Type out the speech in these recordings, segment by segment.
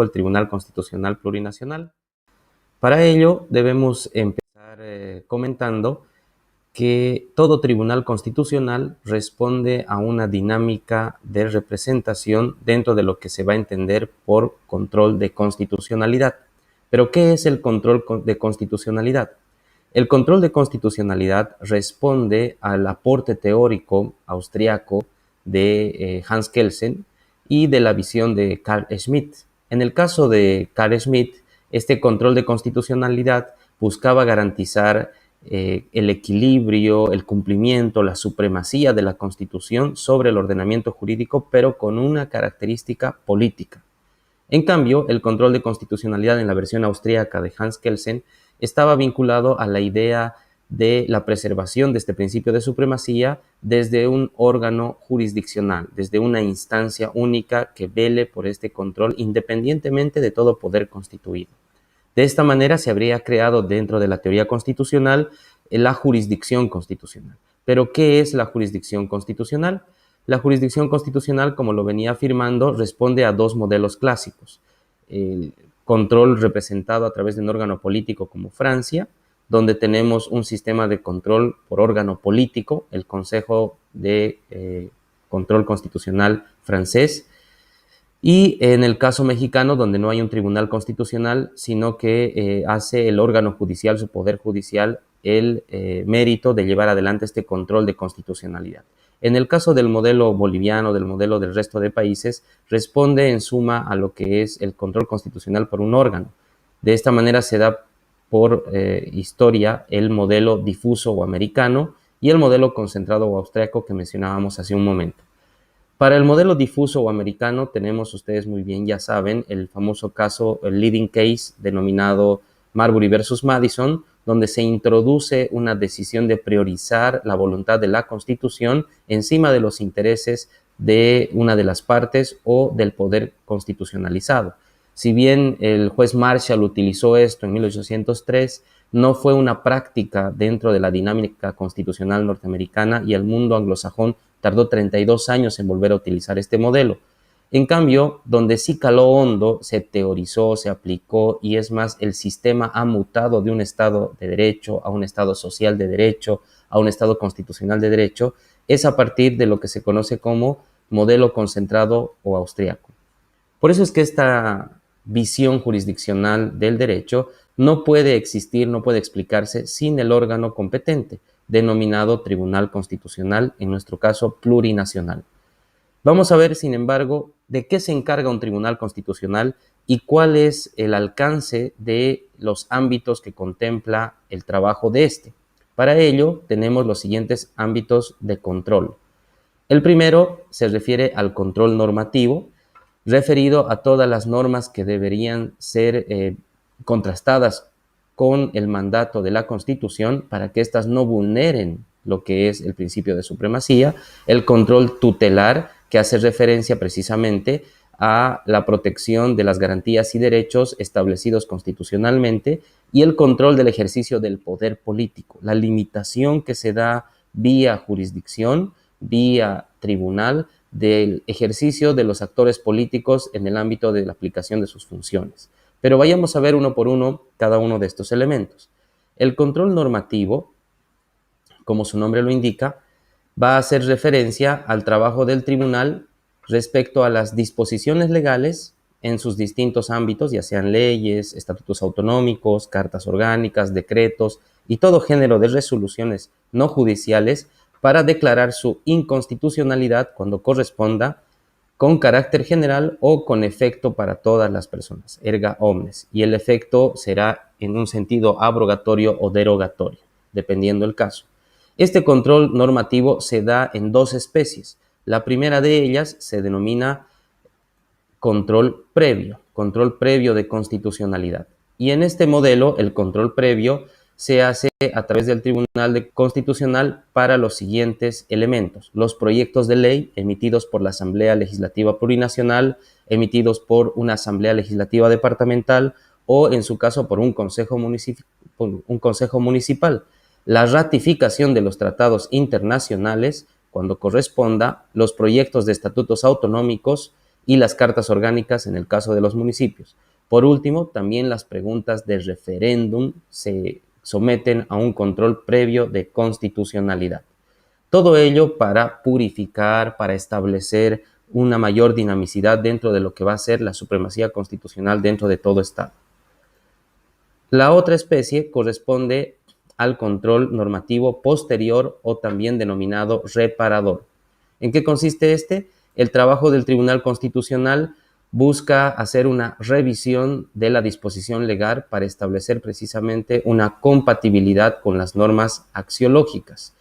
el Tribunal Constitucional Plurinacional. Para ello debemos empezar comentando que todo tribunal constitucional responde a una dinámica de representación dentro de lo que se va a entender por control de constitucionalidad. ¿Pero qué es el control de constitucionalidad? El control de constitucionalidad responde al aporte teórico austriaco de Hans Kelsen y de la visión de Carl Schmitt. En el caso de Carl Schmitt, este control de constitucionalidad buscaba garantizar el equilibrio, el cumplimiento, la supremacía de la Constitución sobre el ordenamiento jurídico, pero con una característica política. En cambio, el control de constitucionalidad en la versión austríaca de Hans Kelsen estaba vinculado a la idea de la preservación de este principio de supremacía desde un órgano jurisdiccional, desde una instancia única que vele por este control independientemente de todo poder constituido. De esta manera se habría creado dentro de la teoría constitucional la jurisdicción constitucional. ¿Pero qué es la jurisdicción constitucional? La jurisdicción constitucional, como lo venía afirmando, responde a dos modelos clásicos. El control representado a través de un órgano político como Francia, donde tenemos un sistema de control por órgano político, el Consejo de Control Constitucional francés, y en el caso mexicano, donde no hay un tribunal constitucional, sino que hace el órgano judicial, su poder judicial, el mérito de llevar adelante este control de constitucionalidad. En el caso del modelo boliviano, del modelo del resto de países, responde en suma a lo que es el control constitucional por un órgano. De esta manera se da por historia el modelo difuso o americano y el modelo concentrado o austriaco que mencionábamos hace un momento. Para el modelo difuso o americano tenemos, ustedes muy bien ya saben, el famoso caso, el leading case denominado Marbury versus Madison, donde se introduce una decisión de priorizar la voluntad de la Constitución encima de los intereses de una de las partes o del poder constitucionalizado. Si bien el juez Marshall utilizó esto en 1803, no fue una práctica dentro de la dinámica constitucional norteamericana y el mundo anglosajón tardó 32 años en volver a utilizar este modelo. En cambio, donde sí caló hondo, se teorizó, se aplicó y es más, el sistema ha mutado de un Estado de derecho a un Estado social de derecho, a un Estado constitucional de derecho, es a partir de lo que se conoce como modelo concentrado o austríaco. Por eso es que esta visión jurisdiccional del derecho no puede existir, no puede explicarse sin el órgano competente, denominado Tribunal Constitucional, en nuestro caso plurinacional. Vamos a ver, sin embargo, de qué se encarga un tribunal constitucional y cuál es el alcance de los ámbitos que contempla el trabajo de este. Para ello, tenemos los siguientes ámbitos de control. El primero se refiere al control normativo, referido a todas las normas que deberían ser contrastadas con el mandato de la Constitución para que éstas no vulneren lo que es el principio de supremacía, el control tutelar, que hace referencia precisamente a la protección de las garantías y derechos establecidos constitucionalmente, y el control del ejercicio del poder político, la limitación que se da vía jurisdicción, vía tribunal, del ejercicio de los actores políticos en el ámbito de la aplicación de sus funciones. Pero vayamos a ver uno por uno cada uno de estos elementos. El control normativo, como su nombre lo indica, va a hacer referencia al trabajo del tribunal respecto a las disposiciones legales en sus distintos ámbitos, ya sean leyes, estatutos autonómicos, cartas orgánicas, decretos y todo género de resoluciones no judiciales para declarar su inconstitucionalidad cuando corresponda, con carácter general o con efecto para todas las personas, erga omnes, y el efecto será en un sentido abrogatorio o derogatorio, dependiendo el caso. Este control normativo se da en dos especies. La primera de ellas se denomina control previo de constitucionalidad. Y en este modelo, el control previo se hace a través del Tribunal Constitucional para los siguientes elementos: los proyectos de ley emitidos por la Asamblea Legislativa Plurinacional, emitidos por una Asamblea Legislativa Departamental o, en su caso, por un consejo municipal, la ratificación de los tratados internacionales, cuando corresponda, los proyectos de estatutos autonómicos y las cartas orgánicas en el caso de los municipios. Por último, también las preguntas de referéndum se someten a un control previo de constitucionalidad. Todo ello para purificar, para establecer una mayor dinamicidad dentro de lo que va a ser la supremacía constitucional dentro de todo Estado. La otra especie corresponde al control normativo posterior o también denominado reparador. ¿En qué consiste este? El trabajo del Tribunal Constitucional busca hacer una revisión de la disposición legal para establecer precisamente una compatibilidad con las normas axiológicas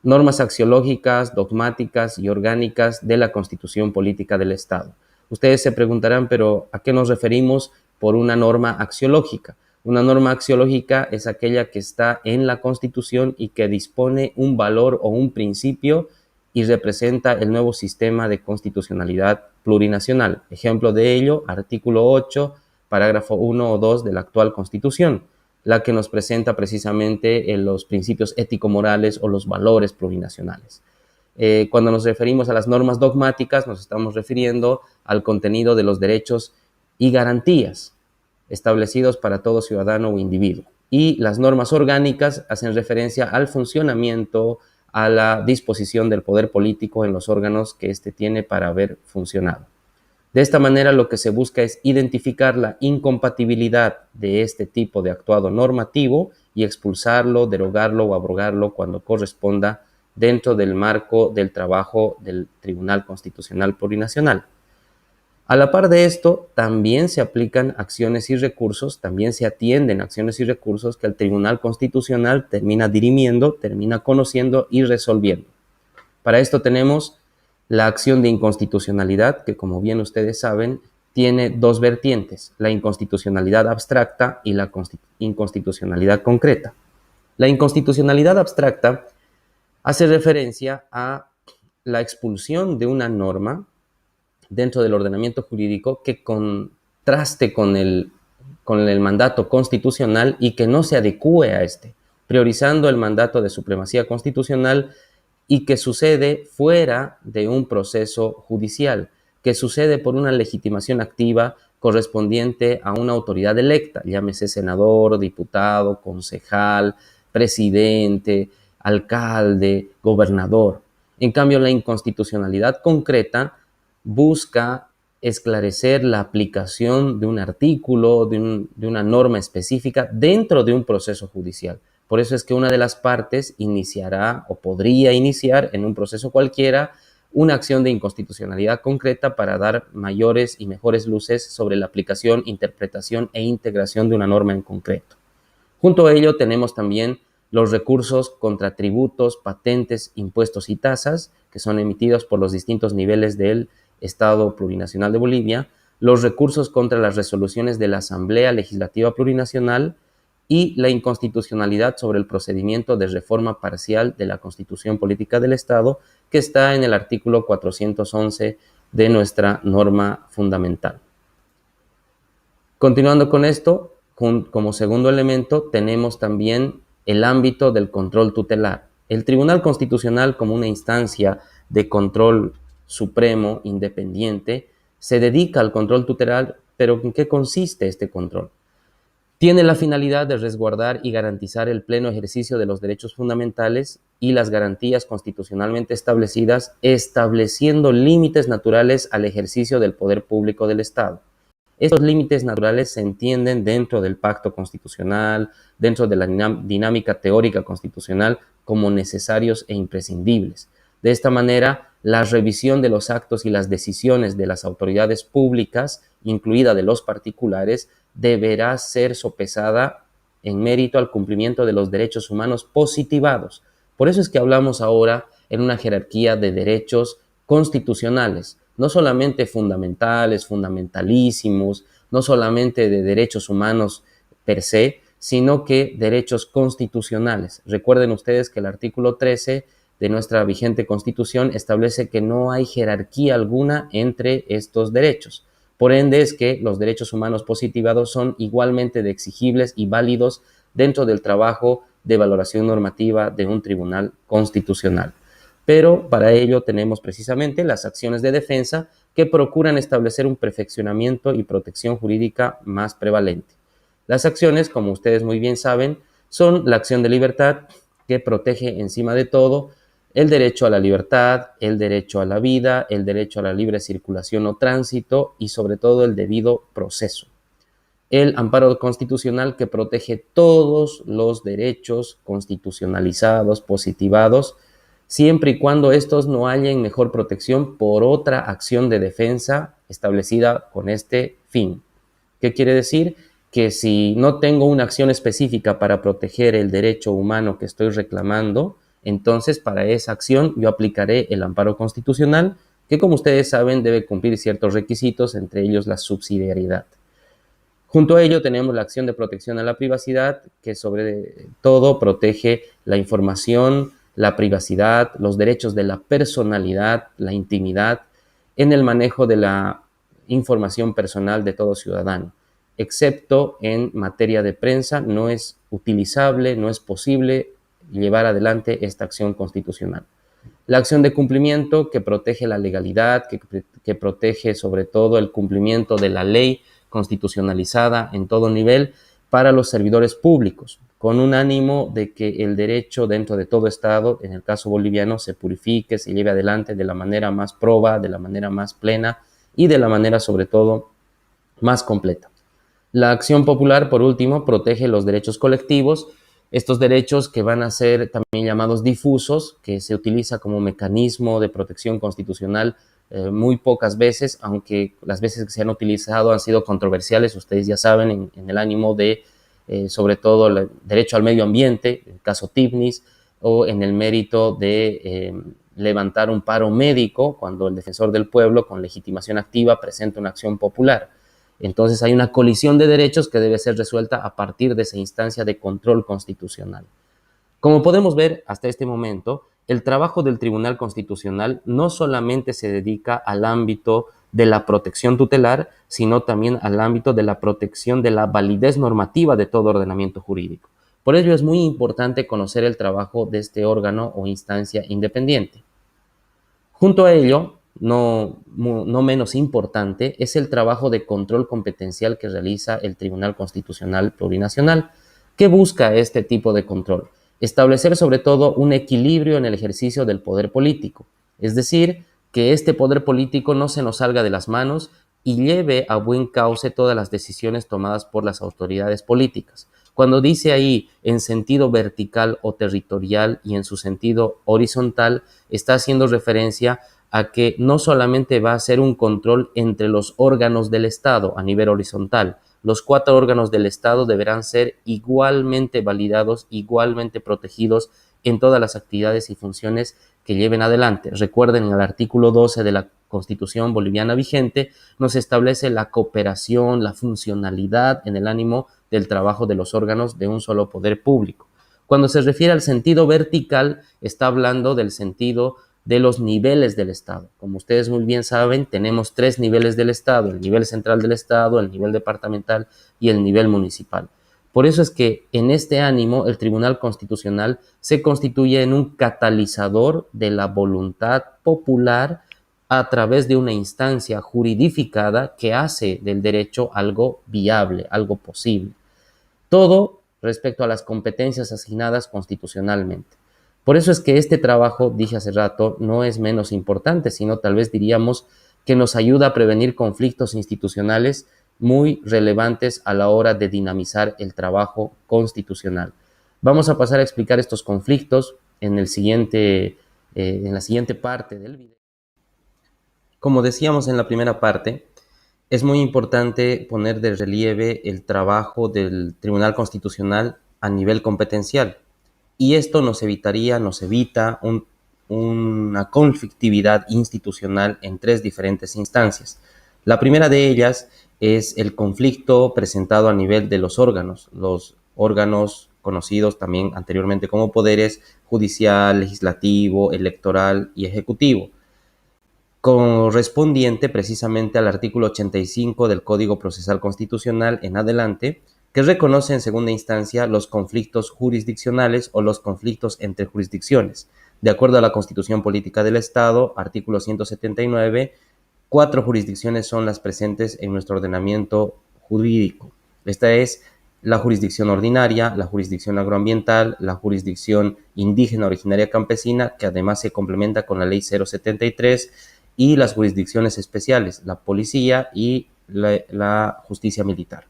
dogmáticas y orgánicas de la Constitución Política del Estado. Ustedes se preguntarán, pero ¿a qué nos referimos por una norma axiológica? Una norma axiológica es aquella que está en la Constitución y que dispone un valor o un principio y representa el nuevo sistema de constitucionalidad plurinacional. Ejemplo de ello, artículo 8, parágrafo 1 o 2 de la actual Constitución, la que nos presenta precisamente los principios ético-morales o los valores plurinacionales. Cuando nos referimos a las normas dogmáticas, nos estamos refiriendo al contenido de los derechos y garantías establecidos para todo ciudadano o individuo. Y las normas orgánicas hacen referencia al funcionamiento, a la disposición del poder político en los órganos que éste tiene para haber funcionado. De esta manera, lo que se busca es identificar la incompatibilidad de este tipo de actuado normativo y expulsarlo, derogarlo o abrogarlo cuando corresponda dentro del marco del trabajo del Tribunal Constitucional Plurinacional. A la par de esto, también se aplican acciones y recursos, también se atienden acciones y recursos que el Tribunal Constitucional termina dirimiendo, termina conociendo y resolviendo. Para esto tenemos la acción de inconstitucionalidad, que como bien ustedes saben, tiene dos vertientes, la inconstitucionalidad abstracta y la inconstitucionalidad concreta. La inconstitucionalidad abstracta hace referencia a la expulsión de una norma dentro del ordenamiento jurídico que contraste con el mandato constitucional y que no se adecúe a este, priorizando el mandato de supremacía constitucional y que sucede fuera de un proceso judicial, que sucede por una legitimación activa correspondiente a una autoridad electa, llámese senador, diputado, concejal, presidente, alcalde, gobernador. En cambio, la inconstitucionalidad concreta busca esclarecer la aplicación de un artículo, de una norma específica dentro de un proceso judicial. Por eso es que una de las partes iniciará o podría iniciar en un proceso cualquiera una acción de inconstitucionalidad concreta para dar mayores y mejores luces sobre la aplicación, interpretación e integración de una norma en concreto. Junto a ello tenemos también los recursos contra tributos, patentes, impuestos y tasas que son emitidos por los distintos niveles del Estado Plurinacional de Bolivia, los recursos contra las resoluciones de la Asamblea Legislativa Plurinacional y la inconstitucionalidad sobre el procedimiento de reforma parcial de la Constitución Política del Estado, que está en el artículo 411 de nuestra norma fundamental. Continuando con esto, como segundo elemento, tenemos también el ámbito del control tutelar. El Tribunal Constitucional, como una instancia de control supremo, independiente, se dedica al control tutelar, pero ¿en qué consiste este control? Tiene la finalidad de resguardar y garantizar el pleno ejercicio de los derechos fundamentales y las garantías constitucionalmente establecidas, estableciendo límites naturales al ejercicio del poder público del Estado. Estos límites naturales se entienden dentro del pacto constitucional, dentro de la dinámica teórica constitucional, como necesarios e imprescindibles. De esta manera, la revisión de los actos y las decisiones de las autoridades públicas, incluida de los particulares, deberá ser sopesada en mérito al cumplimiento de los derechos humanos positivados. Por eso es que hablamos ahora en una jerarquía de derechos constitucionales, no solamente fundamentales, fundamentalísimos, no solamente de derechos humanos per se, sino que derechos constitucionales. Recuerden ustedes que el artículo 13 de nuestra vigente Constitución establece que no hay jerarquía alguna entre estos derechos. Por ende, es que los derechos humanos positivados son igualmente exigibles y válidos dentro del trabajo de valoración normativa de un tribunal constitucional. Pero para ello tenemos precisamente las acciones de defensa que procuran establecer un perfeccionamiento y protección jurídica más prevalente. Las acciones, como ustedes muy bien saben, son la acción de libertad, que protege encima de todo el derecho a la libertad, el derecho a la vida, el derecho a la libre circulación o tránsito y sobre todo el debido proceso. El amparo constitucional, que protege todos los derechos constitucionalizados, positivados, siempre y cuando estos no hallen mejor protección por otra acción de defensa establecida con este fin. ¿Qué quiere decir? Que si no tengo una acción específica para proteger el derecho humano que estoy reclamando, entonces para esa acción yo aplicaré el amparo constitucional, que como ustedes saben debe cumplir ciertos requisitos, entre ellos la subsidiariedad. Junto a ello tenemos la acción de protección a la privacidad, que sobre todo protege la información, la privacidad, los derechos de la personalidad, la intimidad, en el manejo de la información personal de todo ciudadano, excepto en materia de prensa. No es utilizable, no es posible llevar adelante esta acción constitucional. La acción de cumplimiento, que protege la legalidad, que protege sobre todo el cumplimiento de la ley constitucionalizada en todo nivel para los servidores públicos, con un ánimo de que el derecho dentro de todo Estado, en el caso boliviano, se purifique, se lleve adelante de la manera más proba, de la manera más plena y de la manera sobre todo más completa. La acción popular, por último, protege los derechos colectivos, estos derechos que van a ser también llamados difusos, que se utiliza como mecanismo de protección constitucional muy pocas veces, aunque las veces que se han utilizado han sido controversiales, ustedes ya saben, en el ánimo de, sobre todo, el derecho al medio ambiente, el caso Tifnis, o en el mérito de levantar un paro médico cuando el defensor del pueblo, con legitimación activa, presenta una acción popular. Entonces hay una colisión de derechos que debe ser resuelta a partir de esa instancia de control constitucional. Como podemos ver hasta este momento, el trabajo del Tribunal Constitucional no solamente se dedica al ámbito de la protección tutelar, sino también al ámbito de la protección de la validez normativa de todo ordenamiento jurídico. Por ello es muy importante conocer el trabajo de este órgano o instancia independiente. Junto a ello, no menos importante, es el trabajo de control competencial que realiza el Tribunal Constitucional Plurinacional. ¿Qué busca este tipo de control? Establecer sobre todo un equilibrio en el ejercicio del poder político, es decir, que este poder político no se nos salga de las manos y lleve a buen cauce todas las decisiones tomadas por las autoridades políticas. Cuando dice ahí en sentido vertical o territorial y en su sentido horizontal, está haciendo referencia a que no solamente va a ser un control entre los órganos del Estado a nivel horizontal, los 4 órganos del Estado deberán ser igualmente validados, igualmente protegidos en todas las actividades y funciones que lleven adelante. Recuerden, en el artículo 12 de la Constitución boliviana vigente nos establece la cooperación, la funcionalidad en el ánimo del trabajo de los órganos de un solo poder público. Cuando se refiere al sentido vertical, está hablando del sentido de los niveles del Estado. Como ustedes muy bien saben, tenemos 3 niveles del Estado: el nivel central del Estado, el nivel departamental y el nivel municipal. Por eso es que en este ánimo el Tribunal Constitucional se constituye en un catalizador de la voluntad popular a través de una instancia juridificada que hace del derecho algo viable, algo posible. Todo respecto a las competencias asignadas constitucionalmente. Por eso es que este trabajo, dije hace rato, no es menos importante, sino tal vez diríamos que nos ayuda a prevenir conflictos institucionales muy relevantes a la hora de dinamizar el trabajo constitucional. Vamos a pasar a explicar estos conflictos en la siguiente parte del video. Como decíamos en la primera parte, es muy importante poner de relieve el trabajo del Tribunal Constitucional a nivel competencial. Y esto nos evita una conflictividad institucional en 3 diferentes instancias. La primera de ellas es el conflicto presentado a nivel de los órganos conocidos también anteriormente como poderes judicial, legislativo, electoral y ejecutivo, correspondiente precisamente al artículo 85 del Código Procesal Constitucional en adelante, que reconoce en segunda instancia los conflictos jurisdiccionales o los conflictos entre jurisdicciones. De acuerdo a la Constitución Política del Estado, artículo 179, 4 jurisdicciones son las presentes en nuestro ordenamiento jurídico. Esta es la jurisdicción ordinaria, la jurisdicción agroambiental, la jurisdicción indígena originaria campesina, que además se complementa con la ley 073, y las jurisdicciones especiales, la policía y la justicia militar.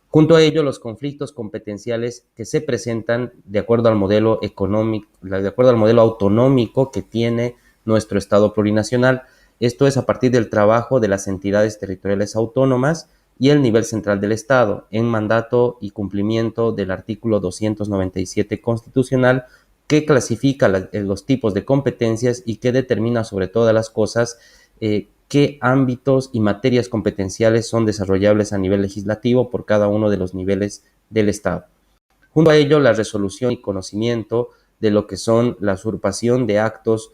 Junto a ello, los conflictos competenciales que se presentan de acuerdo al modelo económico, de acuerdo al modelo autonómico que tiene nuestro Estado plurinacional. Esto es a partir del trabajo de las entidades territoriales autónomas y el nivel central del Estado, en mandato y cumplimiento del artículo 297 constitucional, que clasifica los tipos de competencias y que determina sobre todas las cosas qué ámbitos y materias competenciales son desarrollables a nivel legislativo por cada uno de los niveles del Estado. Junto a ello, la resolución y conocimiento de lo que son la usurpación de actos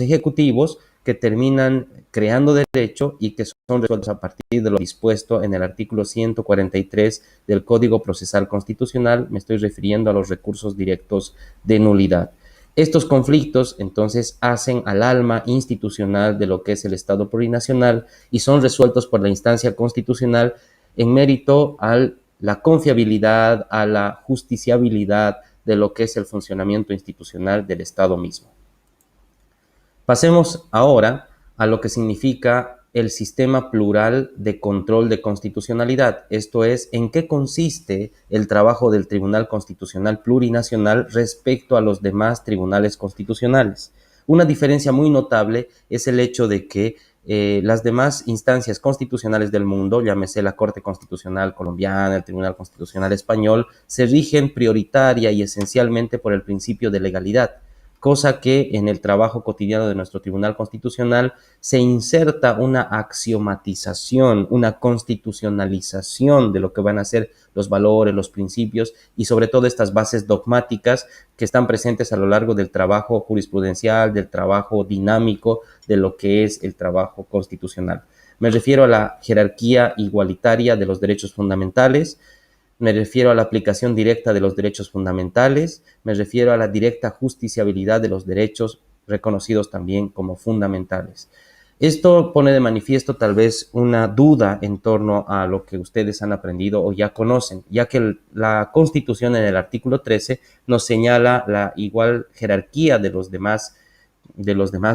ejecutivos que terminan creando derecho y que son resueltos a partir de lo dispuesto en el artículo 143 del Código Procesal Constitucional. Me estoy refiriendo a los recursos directos de nulidad. Estos conflictos, entonces, hacen al alma institucional de lo que es el Estado plurinacional y son resueltos por la instancia constitucional en mérito a la confiabilidad, a la justiciabilidad de lo que es el funcionamiento institucional del Estado mismo. Pasemos ahora a lo que significa el sistema plural de control de constitucionalidad, esto es, en qué consiste el trabajo del Tribunal Constitucional Plurinacional respecto a los demás tribunales constitucionales. Una diferencia muy notable es el hecho de que las demás instancias constitucionales del mundo, llámese la Corte Constitucional colombiana, el Tribunal Constitucional español, se rigen prioritaria y esencialmente por el principio de legalidad, cosa que en el trabajo cotidiano de nuestro Tribunal Constitucional se inserta una axiomatización, una constitucionalización de lo que van a ser los valores, los principios y sobre todo estas bases dogmáticas que están presentes a lo largo del trabajo jurisprudencial, del trabajo dinámico de lo que es el trabajo constitucional. Me refiero a la jerarquía igualitaria de los derechos fundamentales, me refiero a la aplicación directa de los derechos fundamentales, me refiero a la directa justiciabilidad de los derechos reconocidos también como fundamentales. Esto pone de manifiesto tal vez una duda en torno a lo que ustedes han aprendido o ya conocen, ya que la Constitución en el artículo 13 nos señala la igual jerarquía de los demás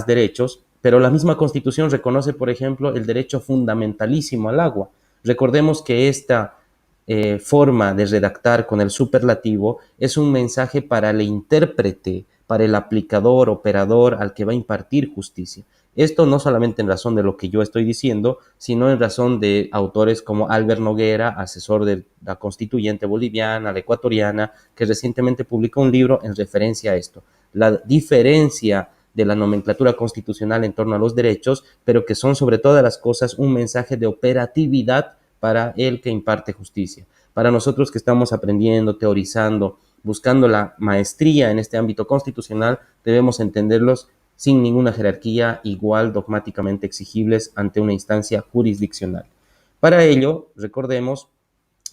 derechos, pero la misma Constitución reconoce, por ejemplo, el derecho fundamentalísimo al agua. Recordemos que esta forma de redactar con el superlativo es un mensaje para el intérprete, para el aplicador, operador al que va a impartir justicia. Esto no solamente en razón de lo que yo estoy diciendo, sino en razón de autores como Albert Noguera, asesor de la constituyente boliviana, la ecuatoriana, que recientemente publicó un libro en referencia a esto. La diferencia de la nomenclatura constitucional en torno a los derechos, pero que son sobre todas las cosas un mensaje de operatividad para el que imparte justicia. Para nosotros que estamos aprendiendo, teorizando, buscando la maestría en este ámbito constitucional, debemos entenderlos sin ninguna jerarquía, igual dogmáticamente exigibles ante una instancia jurisdiccional. Para ello, recordemos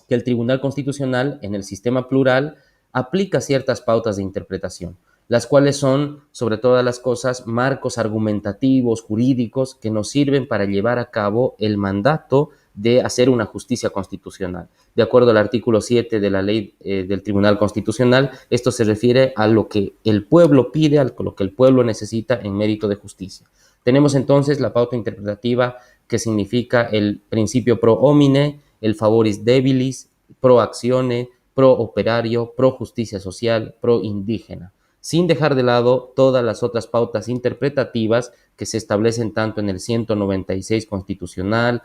que el Tribunal Constitucional, en el sistema plural, aplica ciertas pautas de interpretación, las cuales son, sobre todas las cosas, marcos argumentativos, jurídicos, que nos sirven para llevar a cabo el mandato de hacer una justicia constitucional. De acuerdo al artículo 7 de la ley del Tribunal Constitucional, esto se refiere a lo que el pueblo pide, a lo que el pueblo necesita en mérito de justicia. Tenemos entonces la pauta interpretativa que significa el principio pro homine, el favoris debilis, pro actione, pro operario, pro justicia social, pro indígena, sin dejar de lado todas las otras pautas interpretativas que se establecen tanto en el 196 constitucional,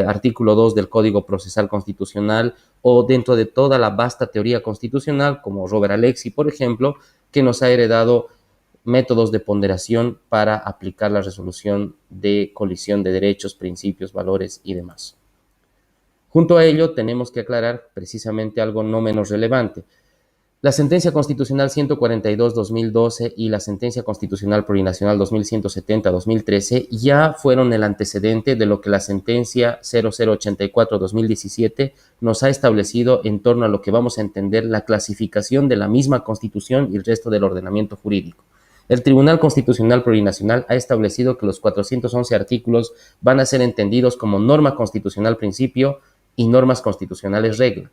artículo 2 del Código Procesal Constitucional, o dentro de toda la vasta teoría constitucional, como Robert Alexy, por ejemplo, que nos ha heredado métodos de ponderación para aplicar la resolución de colisión de derechos, principios, valores y demás. Junto a ello, tenemos que aclarar precisamente algo no menos relevante. La sentencia constitucional 142-2012 y la sentencia constitucional plurinacional 2170-2013 ya fueron el antecedente de lo que la sentencia 0084-2017 nos ha establecido en torno a lo que vamos a entender la clasificación de la misma Constitución y el resto del ordenamiento jurídico. El Tribunal Constitucional Plurinacional ha establecido que los 411 artículos van a ser entendidos como norma constitucional principio y normas constitucionales regla.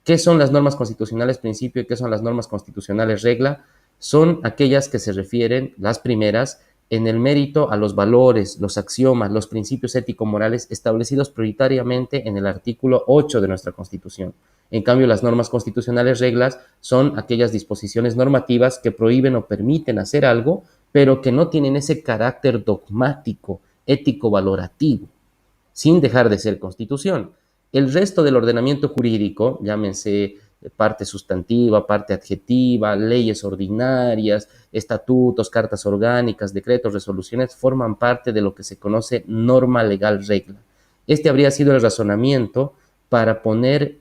¿Qué son las normas constitucionales principio y qué son las normas constitucionales regla? Son aquellas que se refieren, las primeras, en el mérito a los valores, los axiomas, los principios ético-morales establecidos prioritariamente en el artículo 8 de nuestra Constitución. En cambio, las normas constitucionales reglas son aquellas disposiciones normativas que prohíben o permiten hacer algo, pero que no tienen ese carácter dogmático, ético-valorativo, sin dejar de ser Constitución. El resto del ordenamiento jurídico, llámense parte sustantiva, parte adjetiva, leyes ordinarias, estatutos, cartas orgánicas, decretos, resoluciones, forman parte de lo que se conoce norma legal regla. Este habría sido el razonamiento para poner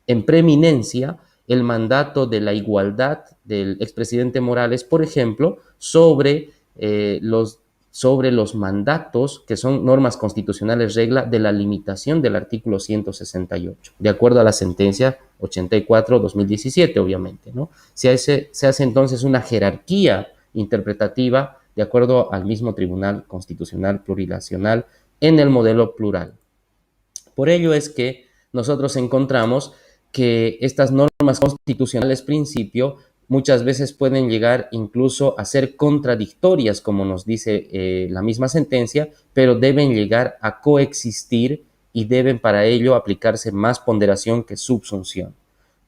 en preeminencia el mandato de la igualdad del expresidente Morales, por ejemplo, sobre los mandatos que son normas constitucionales regla de la limitación del artículo 168, de acuerdo a la sentencia 84-2017, obviamente, ¿no? Se hace entonces una jerarquía interpretativa de acuerdo al mismo Tribunal Constitucional Plurinacional en el modelo plural. Por ello es que nosotros encontramos que estas normas constitucionales principio muchas veces pueden llegar incluso a ser contradictorias, como nos dice la misma sentencia, pero deben llegar a coexistir y deben para ello aplicarse más ponderación que subsunción.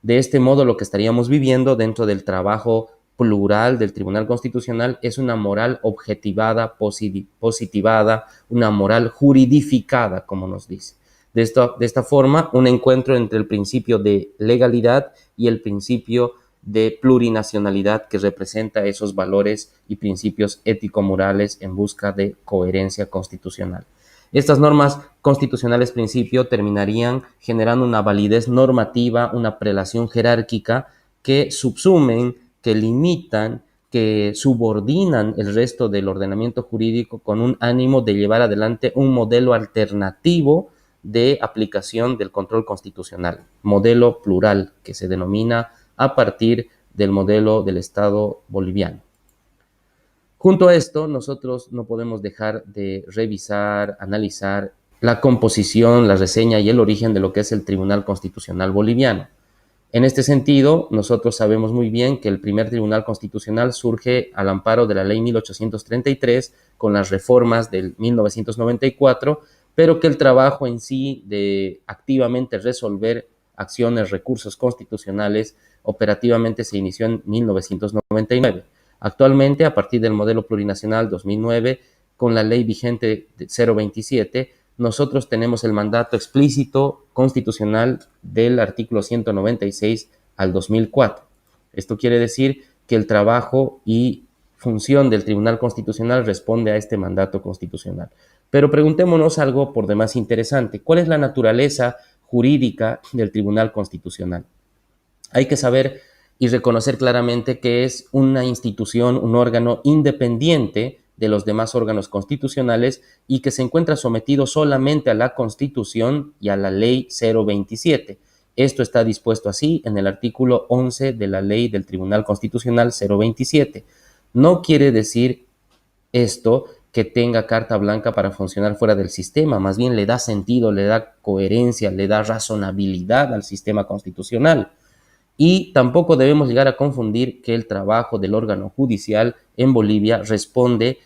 De este modo, lo que estaríamos viviendo dentro del trabajo plural del Tribunal Constitucional es una moral objetivada, positivada, una moral juridificada, como nos dice. De esta forma, un encuentro entre el principio de legalidad y el principio de plurinacionalidad que representa esos valores y principios ético-morales en busca de coherencia constitucional. Estas normas constitucionales principio terminarían generando una validez normativa, una prelación jerárquica que subsumen, que limitan, que subordinan el resto del ordenamiento jurídico con un ánimo de llevar adelante un modelo alternativo de aplicación del control constitucional, modelo plural, que se denomina a partir del modelo del Estado boliviano. Junto a esto, nosotros no podemos dejar de revisar, analizar la composición, la reseña y el origen de lo que es el Tribunal Constitucional Boliviano. En este sentido, nosotros sabemos muy bien que el primer Tribunal Constitucional surge al amparo de la Ley 1833 con las reformas del 1994, pero que el trabajo en sí de activamente resolver acciones, recursos constitucionales, operativamente se inició en 1999. Actualmente, a partir del modelo plurinacional 2009, con la ley vigente 027, nosotros tenemos el mandato explícito constitucional del artículo 196 al 2004. Esto quiere decir que el trabajo y función del Tribunal Constitucional responde a este mandato constitucional. Pero preguntémonos algo por demás interesante. ¿Cuál es la naturaleza jurídica del Tribunal Constitucional? Hay que saber y reconocer claramente que es una institución, un órgano independiente de los demás órganos constitucionales y que se encuentra sometido solamente a la Constitución y a la Ley 027. Esto está dispuesto así en el artículo 11 de la Ley del Tribunal Constitucional 027. No quiere decir esto que tenga carta blanca para funcionar fuera del sistema, más bien le da sentido, le da coherencia, le da razonabilidad al sistema constitucional. Y tampoco debemos llegar a confundir que el trabajo del órgano judicial en Bolivia responde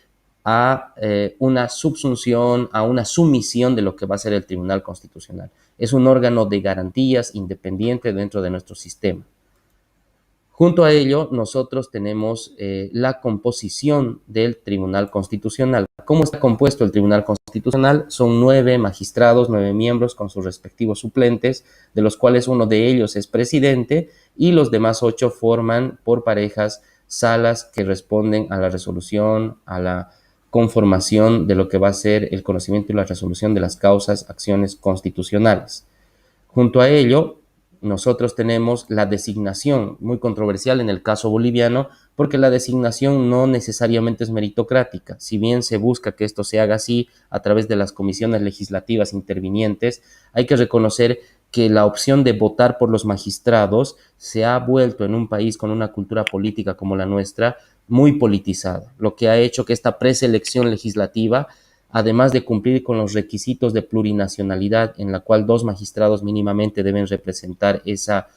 a una subsunción, a una sumisión de lo que va a ser el Tribunal Constitucional. Es un órgano de garantías independiente dentro de nuestro sistema. Junto a ello, nosotros tenemos la composición del Tribunal Constitucional. ¿Cómo está compuesto el Tribunal Constitucional? Son 9 magistrados, 9 miembros con sus respectivos suplentes, de los cuales uno de ellos es presidente y los demás 8 forman por parejas salas que responden a la resolución, a la conformación de lo que va a ser el conocimiento y la resolución de las causas, acciones constitucionales. Junto a ello, nosotros tenemos la designación, muy controversial en el caso boliviano, porque la designación no necesariamente es meritocrática. Si bien se busca que esto se haga así a través de las comisiones legislativas intervinientes, hay que reconocer que la opción de votar por los magistrados se ha vuelto en un país con una cultura política como la nuestra muy politizada, lo que ha hecho que esta preselección legislativa, además de cumplir con los requisitos de plurinacionalidad, en la cual 2 magistrados mínimamente deben representar esa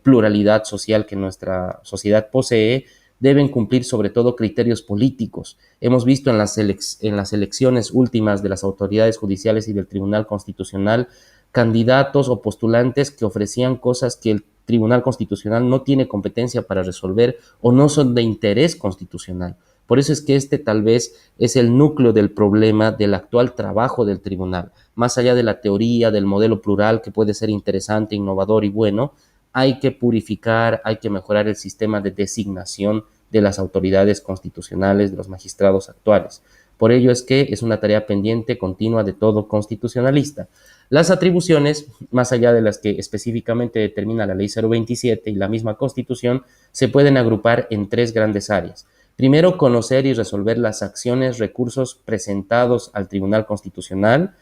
pluralidad social que nuestra sociedad posee, deben cumplir sobre todo criterios políticos. Hemos visto en las elecciones últimas de las autoridades judiciales y del Tribunal Constitucional candidatos o postulantes que ofrecían cosas que el Tribunal Constitucional no tiene competencia para resolver o no son de interés constitucional. Por eso es que este tal vez es el núcleo del problema del actual trabajo del tribunal. Más allá de la teoría, del modelo plural, que puede ser interesante, innovador y bueno, hay que purificar, hay que mejorar el sistema de designación de las autoridades constitucionales, de los magistrados actuales. Por ello es que es una tarea pendiente continua de todo constitucionalista. Las atribuciones, más allá de las que específicamente determina la Ley 027 y la misma Constitución, se pueden agrupar en 3 grandes áreas. Primero, conocer y resolver las acciones, recursos presentados al Tribunal Constitucional,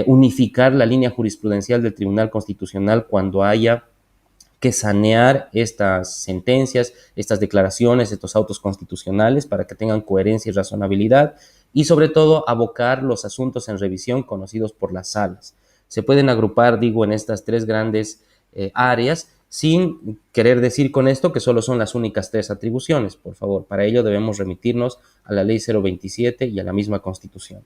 unificar la línea jurisprudencial del Tribunal Constitucional cuando haya que sanear estas sentencias, estas declaraciones, estos autos constitucionales para que tengan coherencia y razonabilidad y sobre todo abocar los asuntos en revisión conocidos por las salas. Se pueden agrupar, digo, en estas 3 grandes áreas sin querer decir con esto que solo son las únicas 3 atribuciones. Por favor, para ello debemos remitirnos a la Ley 027 y a la misma Constitución.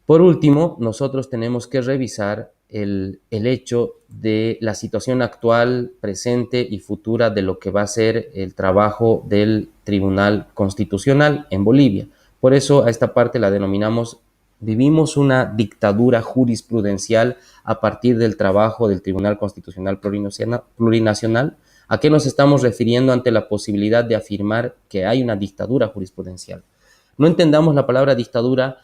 Por último, nosotros tenemos que revisar el hecho de la situación actual, presente y futura de lo que va a ser el trabajo del Tribunal Constitucional en Bolivia. Por eso a esta parte la denominamos vivimos una dictadura jurisprudencial a partir del trabajo del Tribunal Constitucional Plurinacional. ¿A qué nos estamos refiriendo ante la posibilidad de afirmar que hay una dictadura jurisprudencial? No entendamos la palabra dictadura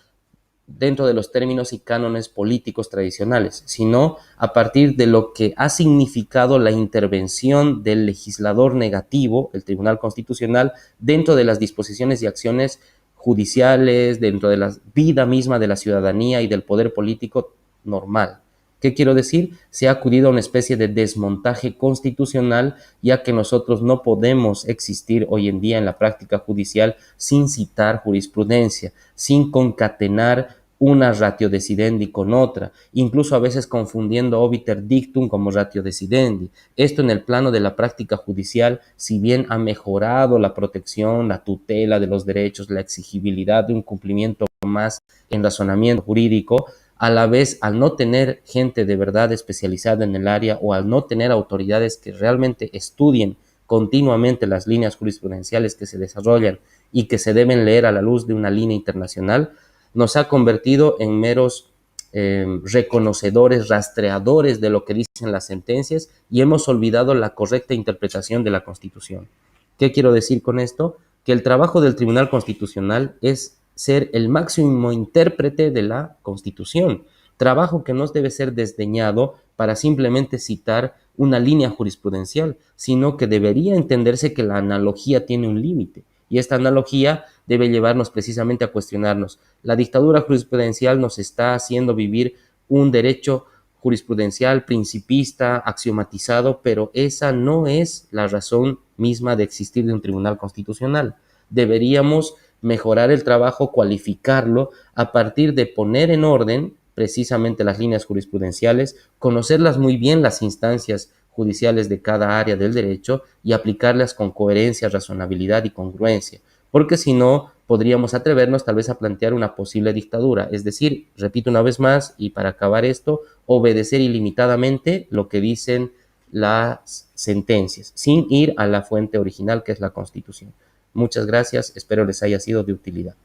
dentro de los términos y cánones políticos tradicionales, sino a partir de lo que ha significado la intervención del legislador negativo, el Tribunal Constitucional, dentro de las disposiciones y acciones judiciales, dentro de la vida misma de la ciudadanía y del poder político normal. ¿Qué quiero decir? Se ha acudido a una especie de desmontaje constitucional, ya que nosotros no podemos existir hoy en día en la práctica judicial sin citar jurisprudencia, sin concatenar una ratio decidendi con otra, incluso a veces confundiendo obiter dictum como ratio decidendi. Esto en el plano de la práctica judicial, si bien ha mejorado la protección, la tutela de los derechos, la exigibilidad de un cumplimiento más en razonamiento jurídico, a la vez, al no tener gente de verdad especializada en el área o al no tener autoridades que realmente estudien continuamente las líneas jurisprudenciales que se desarrollan y que se deben leer a la luz de una línea internacional, nos ha convertido en meros reconocedores, rastreadores de lo que dicen las sentencias y hemos olvidado la correcta interpretación de la Constitución. ¿Qué quiero decir con esto? Que el trabajo del Tribunal Constitucional es ser el máximo intérprete de la Constitución, trabajo que no debe ser desdeñado para simplemente citar una línea jurisprudencial, sino que debería entenderse que la analogía tiene un límite. Y esta analogía debe llevarnos precisamente a cuestionarnos. La dictadura jurisprudencial nos está haciendo vivir un derecho jurisprudencial principista, axiomatizado, pero esa no es la razón misma de existir de un tribunal constitucional. Deberíamos mejorar el trabajo, cualificarlo a partir de poner en orden precisamente las líneas jurisprudenciales, conocerlas muy bien las instancias judiciales de cada área del derecho y aplicarlas con coherencia, razonabilidad y congruencia, porque si no, podríamos atrevernos tal vez a plantear una posible dictadura, es decir, repito una vez más y para acabar esto, obedecer ilimitadamente lo que dicen las sentencias, sin ir a la fuente original que es la Constitución. Muchas gracias, espero les haya sido de utilidad.